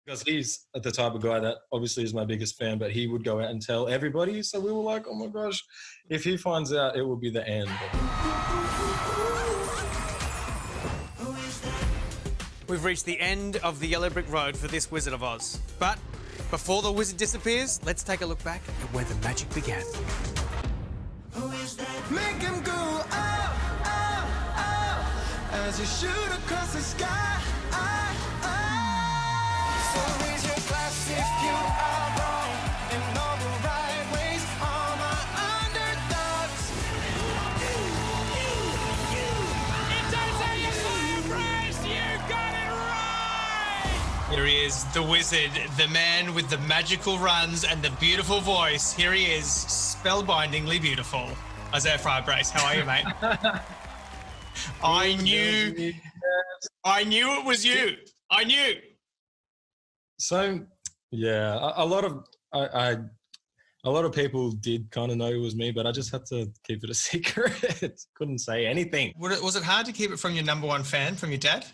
Because he's the type of guy that obviously is my biggest fan, but he would go out and tell everybody. So we were like, oh my gosh, if he finds out, it will be the end. We've reached the end of the yellow brick road for this Wizard of Oz. But before the wizard disappears, let's take a look back at where the magic began. Make him go up, up, up, as you shoot across the sky. So raise your glass if you are wrong in all the right ways. All my underdogs. It's Isaiah Firebrace! You got it right! Here he is, the wizard, the man with the magical runs and the beautiful voice. Here he is, spellbindingly beautiful. Isaiah Firebrace, how are you, mate? I knew it was you. I knew. So, yeah, a lot of people did kind of know it was me, but I just had to keep it a secret. Couldn't say anything. Was it hard to keep it from your number one fan, from your dad?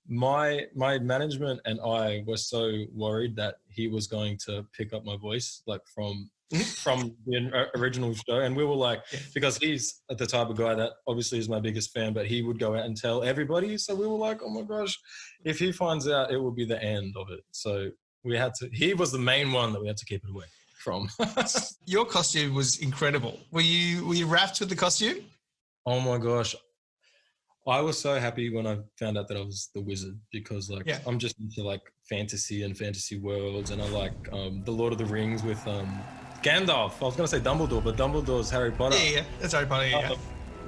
My management and I were so worried that he was going to pick up my voice, like from the original show, and we were like, because he's the type of guy that obviously is my biggest fan, but he would go out and tell everybody. So we were like, oh my gosh, if he finds out, it will be the end of it. So we had to. He was the main one that we had to keep it away from. Your costume was incredible. Were you wrapped with the costume? Oh my gosh. I was so happy when I found out that I was the wizard, because I'm just into like fantasy and fantasy worlds, and I like the Lord of the Rings with Gandalf. I was going to say Dumbledore, but Dumbledore's Harry Potter. Yeah, that's Harry Potter, yeah.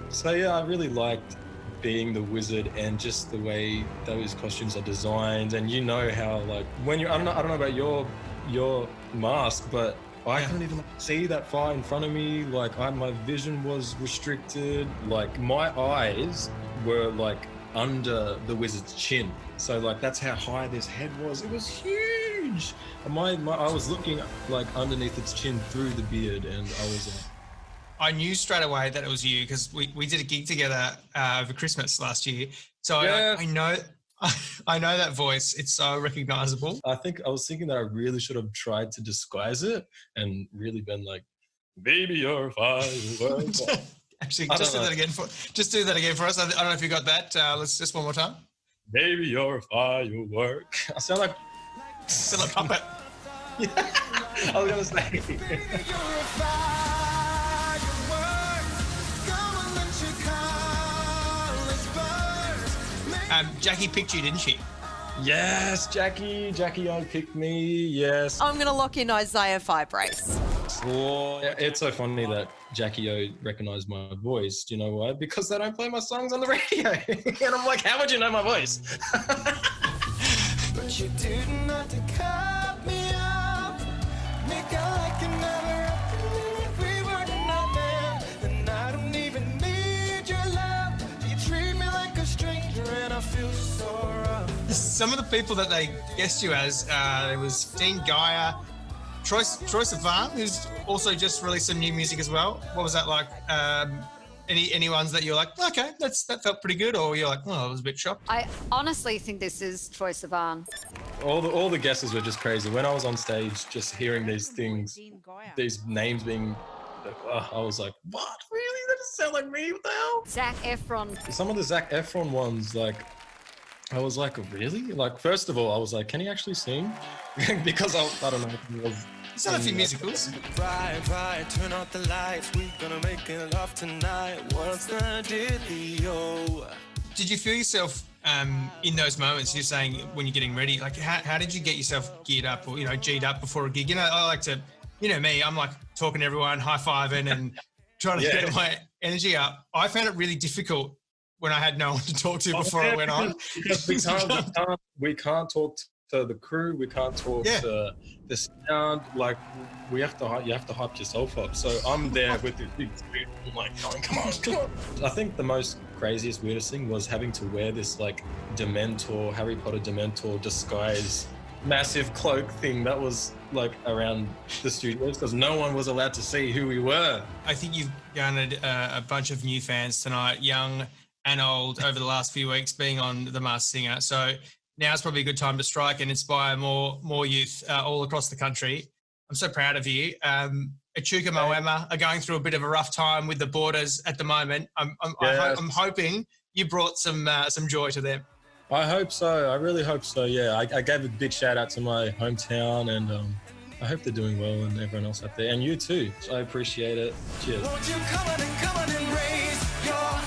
So yeah, I really liked being the wizard and just the way those costumes are designed. And you know how like when you're, I don't know about your mask, but I couldn't even see that far in front of me. Like my vision was restricted. Like my eyes were like under the wizard's chin. So like that's how high this head was. It was huge. And I was looking like underneath its chin through the beard, and I was like, I knew straight away that it was you because we did a gig together over Christmas last year. So yeah. I know that voice. It's so recognizable. I was thinking that I really should have tried to disguise it and really been like, baby, you're fine. Actually, just do that again for us. I don't know if you got that. Let's just one more time. Baby, you're a firework. I sound like puppet. Yeah, I was gonna say. Jackie picked you, didn't she? Yes, Jackie picked me. Yes. I'm gonna lock in Isaiah Firebrace. Oh, it's so funny that Jackie O recognised my voice. Do you know why? Because they don't play my songs on the radio. And I'm like, how would you know my voice? But you didn't have to cut me up. Make out like you never happened if we were nothing. And I don't even need your love. You treat me like a stranger and I feel so rough. Some of the people that they guessed you as, there was Dean Geyer, Troy Sivan, who's also just released some new music as well. What was that like? Any ones that you're like, okay, that felt pretty good, or you're like, oh, I was a bit shocked? I honestly think this is Troy Sivan. All the guesses were just crazy. When I was on stage, just hearing these things, these names being, I was like, what? Really? That doesn't sound like me. What the hell? Zac Efron. Some of the Zac Efron ones, like, I was like, really? Like, first of all, I was like, can he actually sing? Because I don't know if he was. He's done a few musicals. Right, turn out the lights. We're gonna make it love tonight. What's the dealio? Did you feel yourself in those moments? You're saying when you're getting ready, like how did you get yourself geared up or G'd up before a gig? I like to, me, I'm like talking to everyone, high fiving, and trying to get my energy up. I found it really difficult when I had no one to talk to before I went on. We can't talk to the crew. We can't talk to the sound. Like you have to hype yourself up. So I'm there with this big screen, like going, come on. I think the most craziest, weirdest thing was having to wear this like Dementor, Harry Potter Dementor disguise, massive cloak thing that was like around the studios because no one was allowed to see who we were. I think you've garnered a bunch of new fans tonight, young and old, over the last few weeks being on The Masked Singer. So now's probably a good time to strike and inspire more youth all across the country. I'm so proud of you. Echuca Moama are going through a bit of a rough time with the borders at the moment. I'm hoping you brought some joy to them. I hope so. I really hope so. Yeah, I gave a big shout out to my hometown, and I hope they're doing well, and everyone else out there, and you too. I appreciate it. Cheers. Won't you come on and raise your